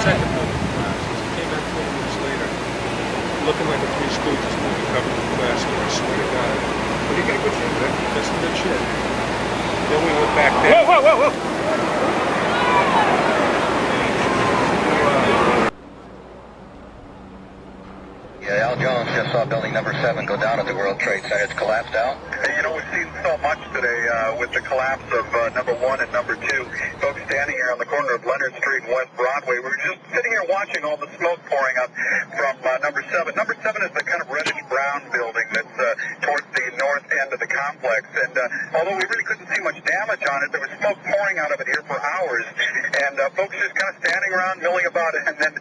second building collapses. He came back 20 minutes later, looking like a Three Stooges movie covered with plastic, I swear to God. But he got good shape, right? That's some good shit. Then we went back there. Whoa, whoa, whoa, whoa! Yeah, Al Jones just saw building number 7 go down at the World Trade Center. It's collapsed out. Hey, you know, we've seen so much today with the collapse of number 1 and number 2. Folks standing here on the corner of Leonard Street and West Broadway. We were just sitting here watching all the smoke pouring up from number 7. Number 7 is the kind of reddish-brown building that's towards the north end of the complex. And although we really couldn't see much damage on it, there was smoke pouring out of it here for hours. And folks just kind of standing around, milling about it. And then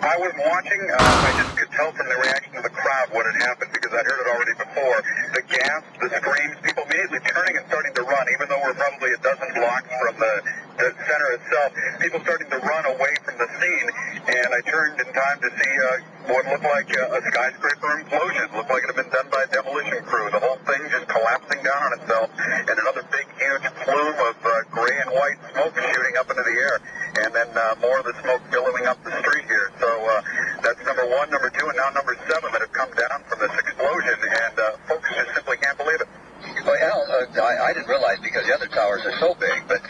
I was watching. I just could tell from the reaction of the crowd what had happened because I'd heard it already before. The gas, the screams, people immediately turning and starting to run, even though we're probably a dozen blocks from the center itself. People starting to run away from the scene, and I turned in time to see what looked like a skyscraper implosion. Looked like it had been done by a demolition crew. The whole thing just collapsing down on itself, and another big, huge plume of gray and white smoke shooting up into the air, and then more of the smoke billowing up the street here. So that's number 1, number 2, and now number 7 that have come down from this explosion, and folks just simply can't believe it. Well, Al, I didn't realize because the other towers are so big, but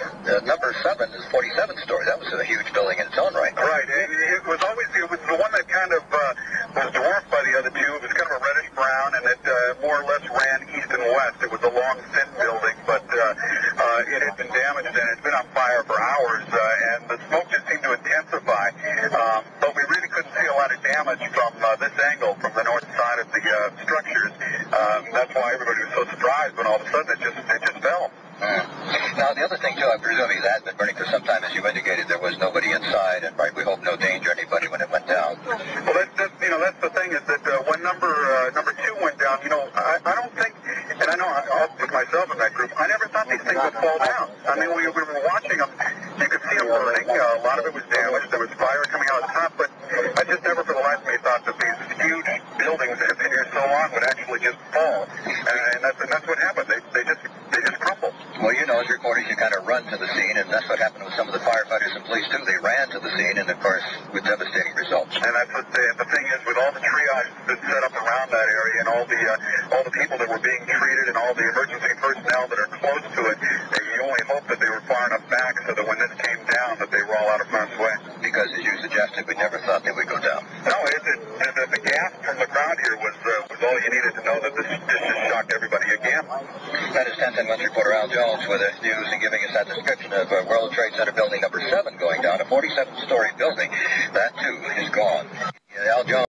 number 7 is 47 stories. That was a huge building in its own right. Right. It was the one that kind of was dwarfed by the other two. It was kind of a reddish brown, and it more or less ran east and west. It was a long, thin building, but it had been damaged, and it's been on fire for hours, and the smoke just seemed to intensify. But we really couldn't see a lot of damage from this angle, from the north side of the structures. That's why everybody was so surprised when all of a sudden it just fell. Now, the other thing, too, I presume it had been burning for some time. As you indicated, there was nobody inside, and right, we hope no danger to anybody when it went down. Well, that's the thing is that when number 2 went down, I don't think, and I know I'll put myself in that group, I never thought these things would fall down. I mean, we were watching them. You could see them burning. A lot of it was damaged. There was fire coming out of the top, but I just never for the life of me thought that these huge buildings that have been here so long would actually just fall. And that's what happened. They just crumbled. Well, as reporters, you kind of run to the scene, and that's what happened with some of the firefighters and police, too. They ran to the scene, and, of course, with devastating results. And that's what the thing is with all the triage that's set up around that area and all the people that were being treated and all the emergency personnel that are close to it, you only hope that they were far enough back so that when this came down that they were all out of harm's way. Because, as you suggested, we never thought they would go down. No, the gasp from the crowd here was all you needed to know that this just shocked everybody again. That is 1010 West reporter Al Jones with us news and giving us that description of World Trade Center building number 7 going down, a 47-story building. That, too, is gone.